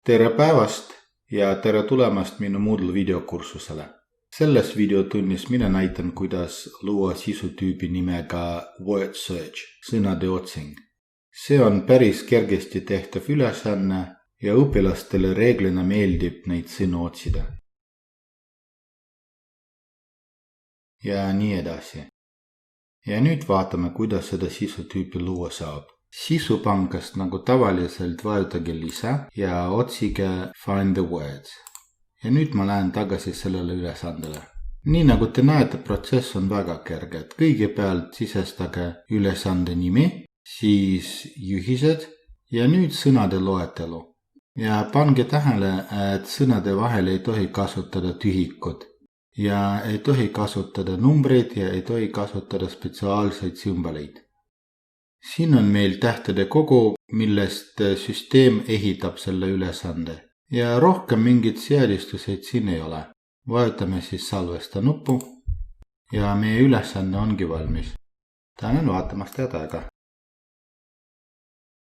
Tere päevast ja tere tulemast minu Moodle videokursusele. Selles videotunnis mina näitan, kuidas luua sisutüübi nimega Word Search, sõnade otsing. See on päris kergesti tehtav ülesanne ja õpilastele reeglina meeldib neid sõnu otsida. Ja nii edasi. Ja nüüd vaatame, kuidas seda sisutüüpi luua saab. Sisupangast nagu tavaliselt vajutage lisa ja otsige Find the Words. Ja nüüd ma lähen tagasi sellele ülesandele. Nii nagu te näete, protsess on väga kerge. Kõigepealt sisestage ülesande nimi, siis juhised ja nüüd sõnade loetelu. Ja pange tähele, et sõnade vahel ei tohi kasutada tühikut. Ja ei tohi kasutada numbreid ja ei tohi kasutada spetsiaalseid sümboleid. Siin on meil tähtede kogu, millest süsteem ehitab selle ülesande. Ja rohkem mingit seadistuseid siin ei ole. Vajutame siis salvesta nuppu ja meie ülesanne ongi valmis. Tänan vaatamast, head aega!